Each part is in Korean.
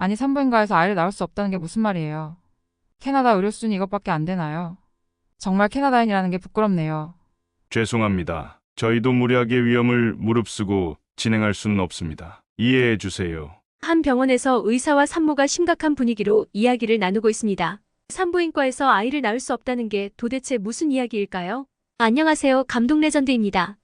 아니 산부인과에서 아이를 낳을 수 없다는 게 무슨 말이에요? 캐나다 의료 수준이 이것밖에 안 되나요? 정말 캐나다인이라는 게 부끄럽네요. 죄송합니다. 저희도 무리하게 위험을 무릅쓰고 진행할 수는 없습니다. 이해해 주세요. 한 병원에서 의사와 산모가 심각한 분위기로 이야기를 나누고 있습니다. 산부인과에서 아이를 낳을 수 없다는 게 도대체 무슨 이야기일까요? 안녕하세요. 감동 레전드입니다.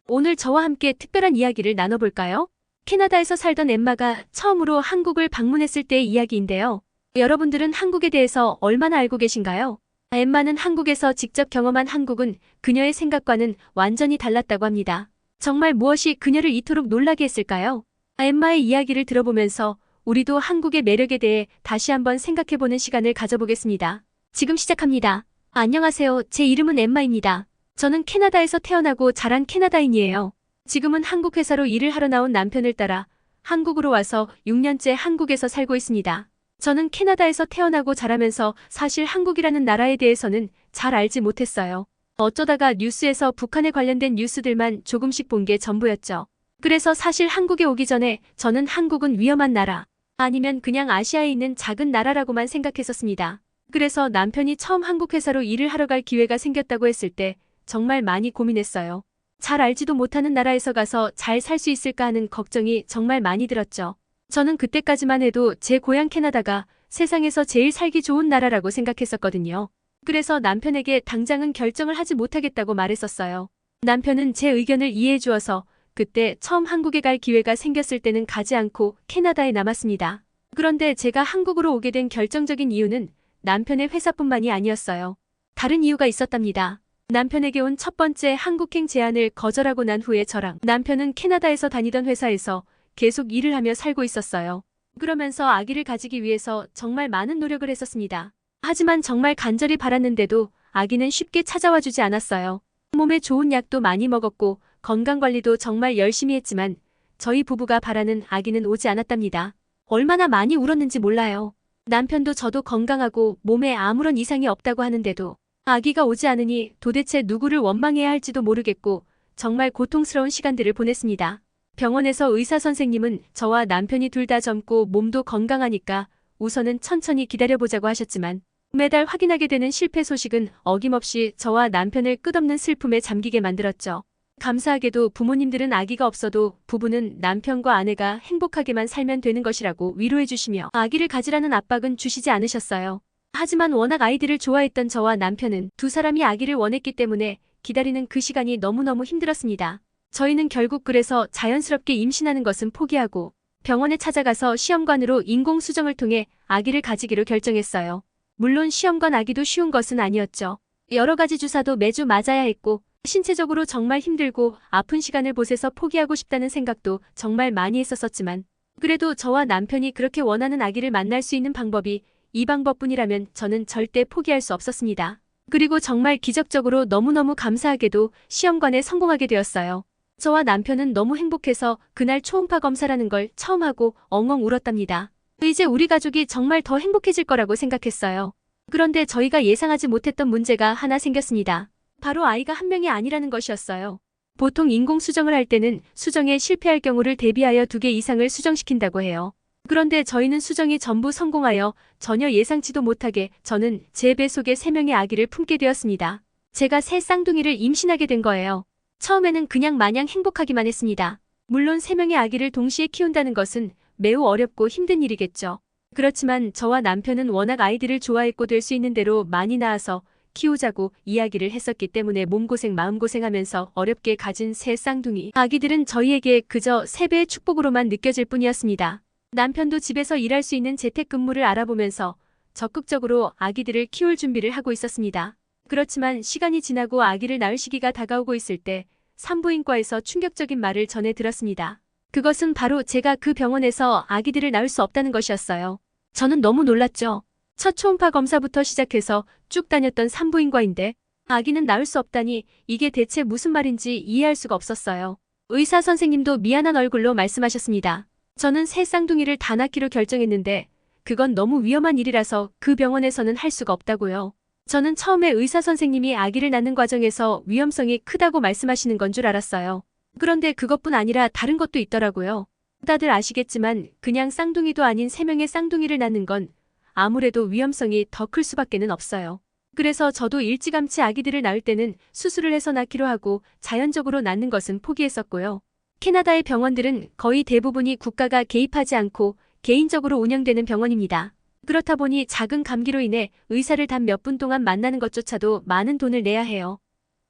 오늘 저와 함께 특별한 이야기를 나눠볼까요? 캐나다에서 살던 엠마가 처음으로 한국을 방문했을 때의 이야기인데요. 여러분들은 한국에 대해서 얼마나 알고 계신가요? 엠마는 한국에서 직접 경험한 한국은 그녀의 생각과는 완전히 달랐다고 합니다. 정말 무엇이 그녀를 이토록 놀라게 했을까요? 엠마의 이야기를 들어보면서 우리도 한국의 매력에 대해 다시 한번 생각해보는 시간을 가져보겠습니다. 지금 시작합니다. 안녕하세요. 제 이름은 엠마입니다. 저는 캐나다에서 태어나고 자란 캐나다인이에요. 지금은 한국 회사로 일을 하러 나온 남편을 따라 한국으로 와서 6년째 한국에서 살고 있습니다. 저는 캐나다에서 태어나고 자라면서 사실 한국이라는 나라에 대해서는 잘 알지 못했어요. 어쩌다가 뉴스에서 북한에 관련된 뉴스들만 조금씩 본 게 전부였죠. 그래서 사실 한국에 오기 전에 저는 한국은 위험한 나라, 아니면 그냥 아시아에 있는 작은 나라라고만 생각했었습니다. 그래서 남편이 처음 한국 회사로 일을 하러 갈 기회가 생겼다고 했을 때 정말 많이 고민했어요. 잘 알지도 못하는 나라에서 가서 잘 살 수 있을까 하는 걱정이 정말 많이 들었죠. 저는 그때까지만 해도 제 고향 캐나다가 세상에서 제일 살기 좋은 나라라고 생각했었거든요. 그래서 남편에게 당장은 결정을 하지 못하겠다고 말했었어요. 남편은 제 의견을 이해해 주어서 그때 처음 한국에 갈 기회가 생겼을 때는 가지 않고 캐나다에 남았습니다. 그런데 제가 한국으로 오게 된 결정적인 이유는 남편의 회사뿐만이 아니었어요. 다른 이유가 있었답니다. 남편에게 온 첫 번째 한국행 제안을 거절하고 난 후에 저랑 남편은 캐나다에서 다니던 회사에서 계속 일을 하며 살고 있었어요. 그러면서 아기를 가지기 위해서 정말 많은 노력을 했었습니다. 하지만 정말 간절히 바랐는데도 아기는 쉽게 찾아와 주지 않았어요. 몸에 좋은 약도 많이 먹었고 건강관리도 정말 열심히 했지만 저희 부부가 바라는 아기는 오지 않았답니다. 얼마나 많이 울었는지 몰라요. 남편도 저도 건강하고 몸에 아무런 이상이 없다고 하는데도 아기가 오지 않으니 도대체 누구를 원망해야 할지도 모르겠고 정말 고통스러운 시간들을 보냈습니다. 병원에서 의사 선생님은 저와 남편이 둘 다 젊고 몸도 건강하니까 우선은 천천히 기다려보자고 하셨지만 매달 확인하게 되는 실패 소식은 어김없이 저와 남편을 끝없는 슬픔에 잠기게 만들었죠. 감사하게도 부모님들은 아기가 없어도 부부는 남편과 아내가 행복하게만 살면 되는 것이라고 위로해 주시며 아기를 가지라는 압박은 주시지 않으셨어요. 하지만 워낙 아이들을 좋아했던 저와 남편은 두 사람이 아기를 원했기 때문에 기다리는 그 시간이 너무너무 힘들었습니다. 저희는 결국 그래서 자연스럽게 임신하는 것은 포기하고 병원에 찾아가서 시험관으로 인공수정을 통해 아기를 가지기로 결정했어요. 물론 시험관 아기도 쉬운 것은 아니었죠. 여러 가지 주사도 매주 맞아야 했고 신체적으로 정말 힘들고 아픈 시간을 보새서 포기하고 싶다는 생각도 정말 많이 했었지만 그래도 저와 남편이 그렇게 원하는 아기를 만날 수 있는 방법이 이 방법뿐이라면 저는 절대 포기할 수 없었습니다. 그리고 정말 기적적으로 너무너무 감사하게도 시험관에 성공하게 되었어요. 저와 남편은 너무 행복해서 그날 초음파 검사라는 걸 처음 하고 엉엉 울었답니다. 이제 우리 가족이 정말 더 행복해질 거라고 생각했어요. 그런데 저희가 예상하지 못했던 문제가 하나 생겼습니다. 바로 아이가 한 명이 아니라는 것이었어요. 보통 인공수정을 할 때는 수정에 실패할 경우를 대비하여 2개 이상을 수정시킨다고 해요. 그런데 저희는 수정이 전부 성공하여 전혀 예상치도 못하게 저는 제 배 속에 3명의 아기를 품게 되었습니다. 제가 새 쌍둥이를 임신하게 된 거예요. 처음에는 그냥 마냥 행복하기만 했습니다. 물론 3명의 아기를 동시에 키운다는 것은 매우 어렵고 힘든 일이겠죠. 그렇지만 저와 남편은 워낙 아이들을 좋아했고 될 수 있는 대로 많이 낳아서 키우자고 이야기를 했었기 때문에 몸고생 마음고생하면서 어렵게 가진 새 쌍둥이 아기들은 저희에게 그저 3배의 축복으로만 느껴질 뿐이었습니다. 남편도 집에서 일할 수 있는 재택근무를 알아보면서 적극적으로 아기들을 키울 준비를 하고 있었습니다. 그렇지만 시간이 지나고 아기를 낳을 시기가 다가오고 있을 때 산부인과에서 충격적인 말을 전해 들었습니다. 그것은 바로 제가 그 병원에서 아기들을 낳을 수 없다는 것이었어요. 저는 너무 놀랐죠. 첫 초음파 검사부터 시작해서 쭉 다녔던 산부인과인데 아기는 낳을 수 없다니 이게 대체 무슨 말인지 이해할 수가 없었어요. 의사 선생님도 미안한 얼굴로 말씀하셨습니다. 저는 새 쌍둥이를 다 낳기로 결정했는데 그건 너무 위험한 일이라서 그 병원에서는 할 수가 없다고요. 저는 처음에 의사 선생님이 아기를 낳는 과정에서 위험성이 크다고 말씀하시는 건 줄 알았어요. 그런데 그것뿐 아니라 다른 것도 있더라고요. 다들 아시겠지만 그냥 쌍둥이도 아닌 3명의 쌍둥이를 낳는 건 아무래도 위험성이 더 클 수밖에는 없어요. 그래서 저도 일찌감치 아기들을 낳을 때는 수술을 해서 낳기로 하고 자연적으로 낳는 것은 포기했었고요. 캐나다의 병원들은 거의 대부분이 국가가 개입하지 않고 개인적으로 운영되는 병원입니다. 그렇다 보니 작은 감기로 인해 의사를 단 몇 분 동안 만나는 것조차도 많은 돈을 내야 해요.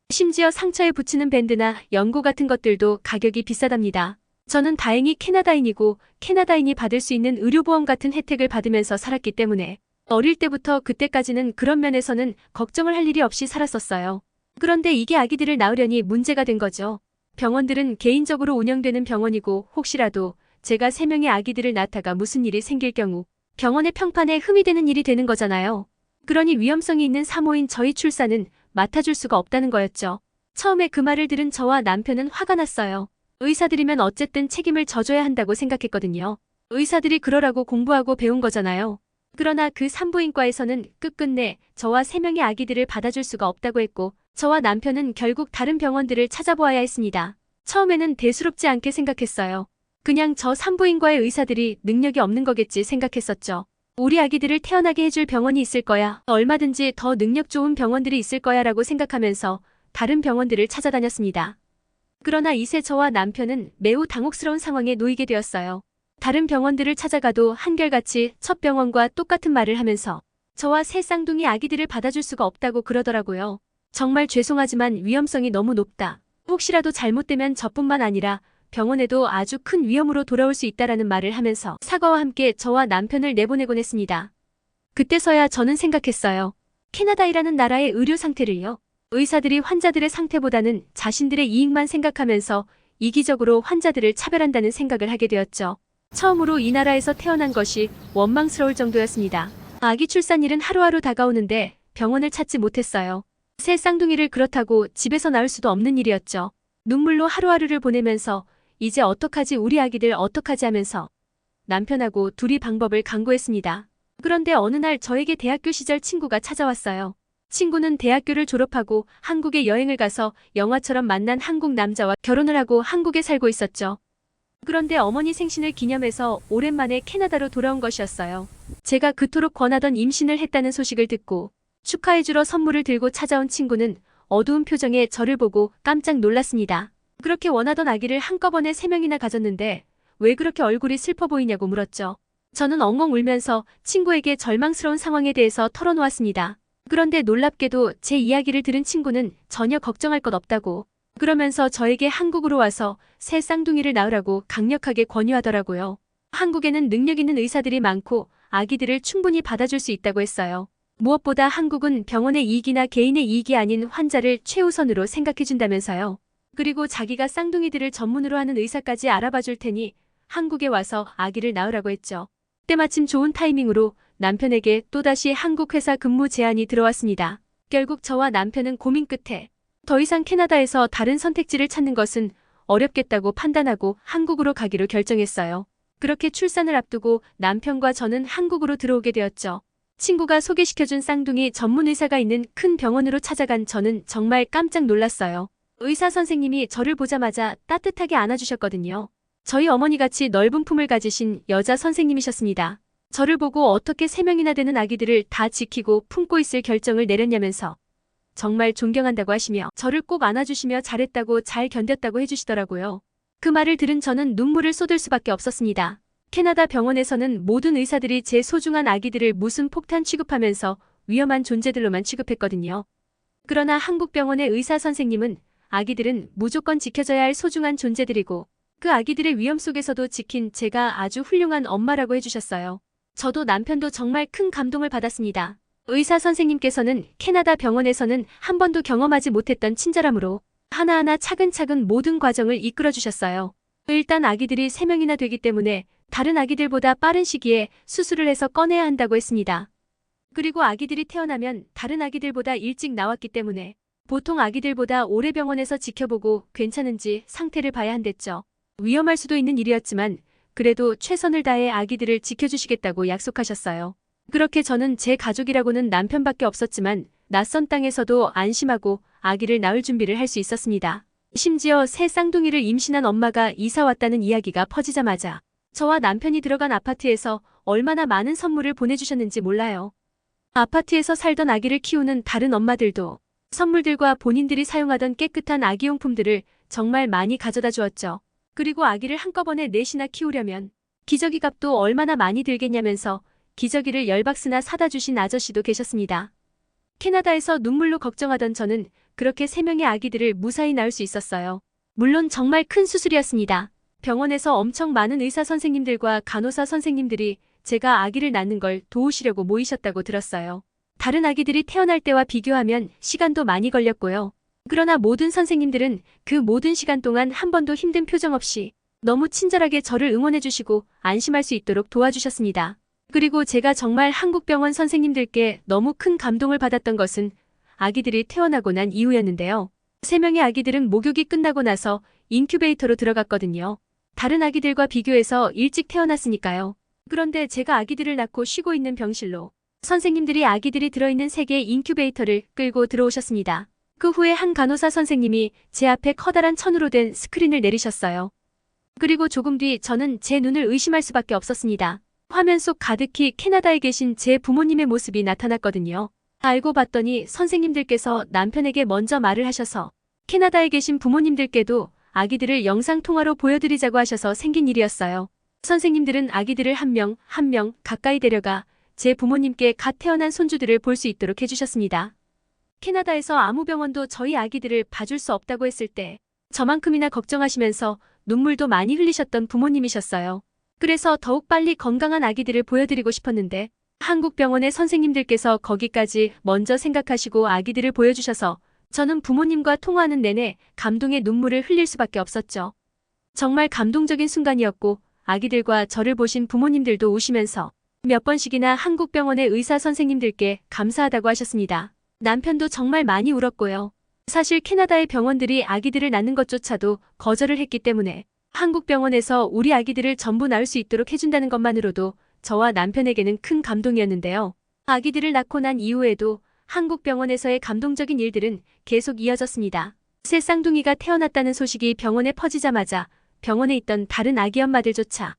심지어 상처에 붙이는 밴드나 연고 같은 것들도 가격이 비싸답니다. 저는 다행히 캐나다인이고 캐나다인이 받을 수 있는 의료보험 같은 혜택을 받으면서 살았기 때문에 어릴 때부터 그때까지는 그런 면에서는 걱정을 할 일이 없이 살았었어요. 그런데 이게 아기들을 낳으려니 문제가 된 거죠. 병원들은 개인적으로 운영되는 병원이고 혹시라도 제가 3명의 아기들을 낳다가 무슨 일이 생길 경우 병원의 평판에 흠이 되는 일이 되는 거잖아요. 그러니 위험성이 있는 사모인 저희 출산은 맡아줄 수가 없다는 거였죠. 처음에 그 말을 들은 저와 남편은 화가 났어요. 의사들이면 어쨌든 책임을 져줘야 한다고 생각했거든요. 의사들이 그러라고 공부하고 배운 거잖아요. 그러나 그 산부인과에서는 끝끝내 저와 3명의 아기들을 받아줄 수가 없다고 했고 저와 남편은 결국 다른 병원들을 찾아보아야 했습니다. 처음에는 대수롭지 않게 생각했어요. 그냥 저 산부인과의 의사들이 능력이 없는 거겠지 생각했었죠. 우리 아기들을 태어나게 해줄 병원이 있을 거야. 얼마든지 더 능력 좋은 병원들이 있을 거야 라고 생각하면서 다른 병원들을 찾아다녔습니다. 그러나 이새 저와 남편은 매우 당혹스러운 상황에 놓이게 되었어요. 다른 병원들을 찾아가도 한결같이 첫 병원과 똑같은 말을 하면서 저와 새 쌍둥이 아기들을 받아줄 수가 없다고 그러더라고요. 정말 죄송하지만 위험성이 너무 높다. 혹시라도 잘못되면 저뿐만 아니라 병원에도 아주 큰 위험으로 돌아올 수 있다라는 말을 하면서 사과와 함께 저와 남편을 내보내곤 했습니다. 그때서야 저는 생각했어요. 캐나다이라는 나라의 의료 상태를요. 의사들이 환자들의 상태보다는 자신들의 이익만 생각하면서 이기적으로 환자들을 차별한다는 생각을 하게 되었죠. 처음으로 이 나라에서 태어난 것이 원망스러울 정도였습니다. 아기 출산일은 하루하루 다가오는데 병원을 찾지 못했어요. 새 쌍둥이를 그렇다고 집에서 낳을 수도 없는 일이었죠. 눈물로 하루하루를 보내면서 이제 어떡하지 우리 아기들 어떡하지 하면서 남편하고 둘이 방법을 강구했습니다. 그런데 어느 날 저에게 대학교 시절 친구가 찾아왔어요. 친구는 대학교를 졸업하고 한국에 여행을 가서 영화처럼 만난 한국 남자와 결혼을 하고 한국에 살고 있었죠. 그런데 어머니 생신을 기념해서 오랜만에 캐나다로 돌아온 것이었어요. 제가 그토록 권하던 임신을 했다는 소식을 듣고 축하해주러 선물을 들고 찾아온 친구는 어두운 표정에 저를 보고 깜짝 놀랐습니다. 그렇게 원하던 아기를 한꺼번에 3명이나 가졌는데 왜 그렇게 얼굴이 슬퍼 보이냐고 물었죠. 저는 엉엉 울면서 친구에게 절망스러운 상황에 대해서 털어놓았습니다. 그런데 놀랍게도 제 이야기를 들은 친구는 전혀 걱정할 것 없다고 그러면서 저에게 한국으로 와서 새 쌍둥이를 낳으라고 강력하게 권유하더라고요. 한국에는 능력 있는 의사들이 많고 아기들을 충분히 받아줄 수 있다고 했어요. 무엇보다 한국은 병원의 이익이나 개인의 이익이 아닌 환자를 최우선으로 생각해준다면서요. 그리고 자기가 쌍둥이들을 전문으로 하는 의사까지 알아봐 줄 테니 한국에 와서 아기를 낳으라고 했죠. 때마침 좋은 타이밍으로 남편에게 또다시 한국 회사 근무 제안이 들어왔습니다. 결국 저와 남편은 고민 끝에 더 이상 캐나다에서 다른 선택지를 찾는 것은 어렵겠다고 판단하고 한국으로 가기로 결정했어요. 그렇게 출산을 앞두고 남편과 저는 한국으로 들어오게 되었죠. 친구가 소개시켜준 쌍둥이 전문 의사가 있는 큰 병원으로 찾아간 저는 정말 깜짝 놀랐어요. 의사 선생님이 저를 보자마자 따뜻하게 안아주셨거든요. 저희 어머니같이 넓은 품을 가지신 여자 선생님이셨습니다. 저를 보고 어떻게 3명이나 되는 아기들을 다 지키고 품고 있을 결정을 내렸냐면서 정말 존경한다고 하시며 저를 꼭 안아주시며 잘했다고 잘 견뎠다고 해주시더라고요. 그 말을 들은 저는 눈물을 쏟을 수밖에 없었습니다. 캐나다 병원에서는 모든 의사들이 제 소중한 아기들을 무슨 폭탄 취급하면서 위험한 존재들로만 취급했거든요. 그러나 한국 병원의 의사 선생님은 아기들은 무조건 지켜져야 할 소중한 존재들이고 그 아기들의 위험 속에서도 지킨 제가 아주 훌륭한 엄마라고 해주셨어요. 저도 남편도 정말 큰 감동을 받았습니다. 의사 선생님께서는 캐나다 병원에서는 한 번도 경험하지 못했던 친절함으로 하나하나 차근차근 모든 과정을 이끌어 주셨어요. 일단 아기들이 3명이나 되기 때문에 다른 아기들보다 빠른 시기에 수술을 해서 꺼내야 한다고 했습니다. 그리고 아기들이 태어나면 다른 아기들보다 일찍 나왔기 때문에 보통 아기들보다 오래 병원에서 지켜보고 괜찮은지 상태를 봐야 한댔죠. 위험할 수도 있는 일이었지만 그래도 최선을 다해 아기들을 지켜주시겠다고 약속하셨어요. 그렇게 저는 제 가족이라고는 남편밖에 없었지만 낯선 땅에서도 안심하고 아기를 낳을 준비를 할 수 있었습니다. 심지어 새 쌍둥이를 임신한 엄마가 이사 왔다는 이야기가 퍼지자마자 저와 남편이 들어간 아파트에서 얼마나 많은 선물을 보내주셨는지 몰라요. 아파트에서 살던 아기를 키우는 다른 엄마들도 선물들과 본인들이 사용하던 깨끗한 아기용품들을 정말 많이 가져다 주었죠. 그리고 아기를 한꺼번에 넷이나 키우려면 기저귀 값도 얼마나 많이 들겠냐면서 기저귀를 10박스나 사다 주신 아저씨도 계셨습니다. 캐나다에서 눈물로 걱정하던 저는 그렇게 3명의 아기들을 무사히 낳을 수 있었어요. 물론 정말 큰 수술이었습니다. 병원에서 엄청 많은 의사 선생님들과 간호사 선생님들이 제가 아기를 낳는 걸 도우시려고 모이셨다고 들었어요. 다른 아기들이 태어날 때와 비교하면 시간도 많이 걸렸고요. 그러나 모든 선생님들은 그 모든 시간 동안 한 번도 힘든 표정 없이 너무 친절하게 저를 응원해주시고 안심할 수 있도록 도와주셨습니다. 그리고 제가 정말 한국 병원 선생님들께 너무 큰 감동을 받았던 것은 아기들이 태어나고 난 이후였는데요. 3명의 아기들은 목욕이 끝나고 나서 인큐베이터로 들어갔거든요. 다른 아기들과 비교해서 일찍 태어났으니까요. 그런데 제가 아기들을 낳고 쉬고 있는 병실로 선생님들이 아기들이 들어있는 3개의 인큐베이터를 끌고 들어오셨습니다. 그 후에 한 간호사 선생님이 제 앞에 커다란 천으로 된 스크린을 내리셨어요. 그리고 조금 뒤 저는 제 눈을 의심할 수밖에 없었습니다. 화면 속 가득히 캐나다에 계신 제 부모님의 모습이 나타났거든요. 알고 봤더니 선생님들께서 남편에게 먼저 말을 하셔서 캐나다에 계신 부모님들께도 아기들을 영상통화로 보여드리자고 하셔서 생긴 일이었어요. 선생님들은 아기들을 한 명 한 명 가까이 데려가 제 부모님께 갓 태어난 손주들을 볼 수 있도록 해주셨습니다. 캐나다에서 아무 병원도 저희 아기들을 봐줄 수 없다고 했을 때 저만큼이나 걱정하시면서 눈물도 많이 흘리셨던 부모님이셨어요. 그래서 더욱 빨리 건강한 아기들을 보여드리고 싶었는데 한국 병원의 선생님들께서 거기까지 먼저 생각하시고 아기들을 보여주셔서 저는 부모님과 통화하는 내내 감동의 눈물을 흘릴 수밖에 없었죠. 정말 감동적인 순간이었고 아기들과 저를 보신 부모님들도 우시면서 몇 번씩이나 한국 병원의 의사 선생님들께 감사하다고 하셨습니다. 남편도 정말 많이 울었고요. 사실 캐나다의 병원들이 아기들을 낳는 것조차도 거절을 했기 때문에 한국 병원에서 우리 아기들을 전부 낳을 수 있도록 해준다는 것만으로도 저와 남편에게는 큰 감동이었는데요. 아기들을 낳고 난 이후에도 한국 병원에서의 감동적인 일들은 계속 이어졌습니다. 새 쌍둥이가 태어났다는 소식이 병원에 퍼지자마자 병원에 있던 다른 아기 엄마들조차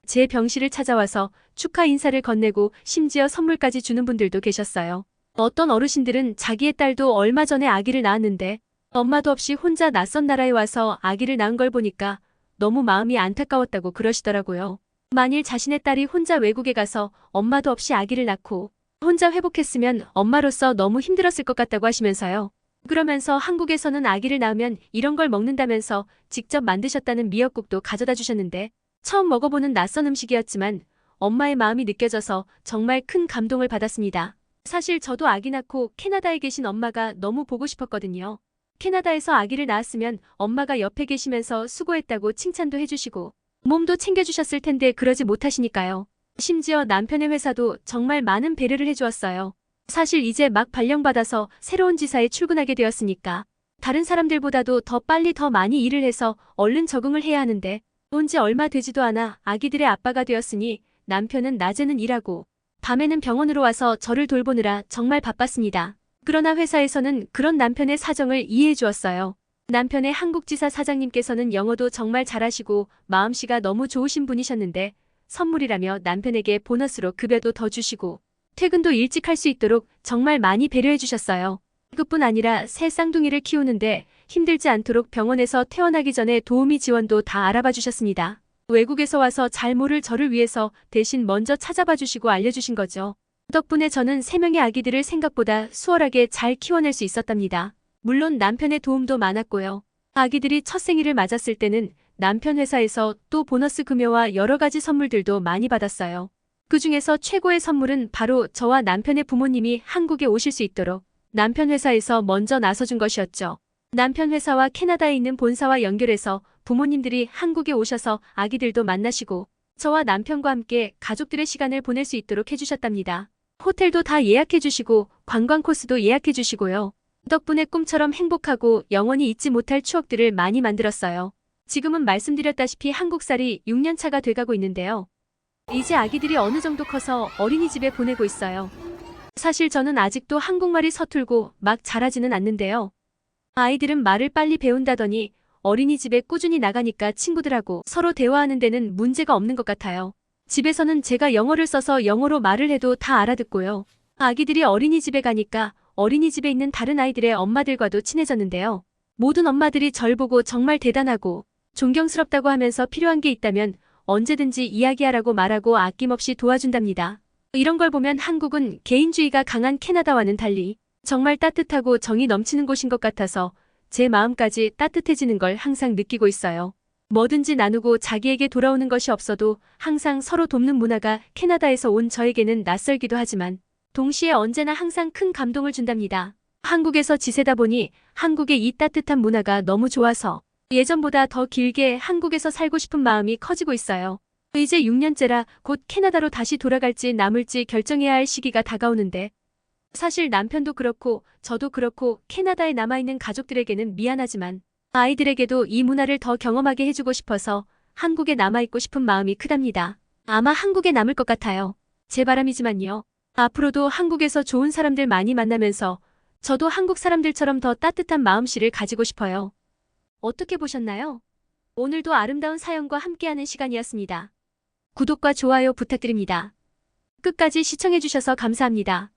제 병실을 찾아와서 축하 인사를 건네고 심지어 선물까지 주는 분들도 계셨어요. 어떤 어르신들은 자기의 딸도 얼마 전에 아기를 낳았는데 엄마도 없이 혼자 낯선 나라에 와서 아기를 낳은 걸 보니까 너무 마음이 안타까웠다고 그러시더라고요. 만일 자신의 딸이 혼자 외국에 가서 엄마도 없이 아기를 낳고 혼자 회복했으면 엄마로서 너무 힘들었을 것 같다고 하시면서요. 그러면서 한국에서는 아기를 낳으면 이런 걸 먹는다면서 직접 만드셨다는 미역국도 가져다 주셨는데 처음 먹어보는 낯선 음식이었지만 엄마의 마음이 느껴져서 정말 큰 감동을 받았습니다. 사실 저도 아기 낳고 캐나다에 계신 엄마가 너무 보고 싶었거든요. 캐나다에서 아기를 낳았으면 엄마가 옆에 계시면서 수고했다고 칭찬도 해주시고 몸도 챙겨주셨을 텐데 그러지 못하시니까요. 심지어 남편의 회사도 정말 많은 배려를 해주었어요. 사실 이제 막 발령받아서 새로운 지사에 출근하게 되었으니까 다른 사람들보다도 더 빨리 더 많이 일을 해서 얼른 적응을 해야 하는데 온 지 얼마 되지도 않아 아기들의 아빠가 되었으니 남편은 낮에는 일하고 밤에는 병원으로 와서 저를 돌보느라 정말 바빴습니다. 그러나 회사에서는 그런 남편의 사정을 이해해 주었어요. 남편의 한국지사 사장님께서는 영어도 정말 잘하시고 마음씨가 너무 좋으신 분이셨는데 선물이라며 남편에게 보너스로 급여도 더 주시고 퇴근도 일찍 할 수 있도록 정말 많이 배려해 주셨어요. 그뿐 아니라 새 쌍둥이를 키우는데 힘들지 않도록 병원에서 태어나기 전에 도우미 지원도 다 알아봐 주셨습니다. 외국에서 와서 잘 모를 저를 위해서 대신 먼저 찾아봐 주시고 알려주신 거죠. 덕분에 저는 3명의 아기들을 생각보다 수월하게 잘 키워낼 수 있었답니다. 물론 남편의 도움도 많았고요. 아기들이 첫 생일을 맞았을 때는 남편 회사에서 또 보너스 급여와 여러 가지 선물들도 많이 받았어요. 그중에서 최고의 선물은 바로 저와 남편의 부모님이 한국에 오실 수 있도록 남편 회사에서 먼저 나서준 것이었죠. 남편 회사와 캐나다에 있는 본사와 연결해서 부모님들이 한국에 오셔서 아기들도 만나시고 저와 남편과 함께 가족들의 시간을 보낼 수 있도록 해주셨답니다. 호텔도 다 예약해주시고 관광 코스도 예약해주시고요. 덕분에 꿈처럼 행복하고 영원히 잊지 못할 추억들을 많이 만들었어요. 지금은 말씀드렸다시피 한국살이 6년차가 돼가고 있는데요. 이제 아기들이 어느 정도 커서 어린이집에 보내고 있어요. 사실 저는 아직도 한국말이 서툴고 막 잘하지는 않는데요. 아이들은 말을 빨리 배운다더니 어린이집에 꾸준히 나가니까 친구들하고 서로 대화하는 데는 문제가 없는 것 같아요. 집에서는 제가 영어를 써서 영어로 말을 해도 다 알아듣고요. 아기들이 어린이집에 가니까 어린이집에 있는 다른 아이들의 엄마들과도 친해졌는데요. 모든 엄마들이 절 보고 정말 대단하고 존경스럽다고 하면서 필요한 게 있다면 언제든지 이야기하라고 말하고 아낌없이 도와준답니다. 이런 걸 보면 한국은 개인주의가 강한 캐나다와는 달리 정말 따뜻하고 정이 넘치는 곳인 것 같아서 제 마음까지 따뜻해지는 걸 항상 느끼고 있어요. 뭐든지 나누고 자기에게 돌아오는 것이 없어도 항상 서로 돕는 문화가 캐나다에서 온 저에게는 낯설기도 하지만 동시에 언제나 항상 큰 감동을 준답니다. 한국에서 지새다 보니 한국의 이 따뜻한 문화가 너무 좋아서 예전보다 더 길게 한국에서 살고 싶은 마음이 커지고 있어요. 이제 6년째라 곧 캐나다로 다시 돌아갈지 남을지 결정해야 할 시기가 다가오는데 사실 남편도 그렇고 저도 그렇고 캐나다에 남아있는 가족들에게는 미안하지만 아이들에게도 이 문화를 더 경험하게 해주고 싶어서 한국에 남아있고 싶은 마음이 크답니다. 아마 한국에 남을 것 같아요. 제 바람이지만요. 앞으로도 한국에서 좋은 사람들 많이 만나면서 저도 한국 사람들처럼 더 따뜻한 마음씨를 가지고 싶어요. 어떻게 보셨나요? 오늘도 아름다운 사연과 함께하는 시간이었습니다. 구독과 좋아요 부탁드립니다. 끝까지 시청해주셔서 감사합니다.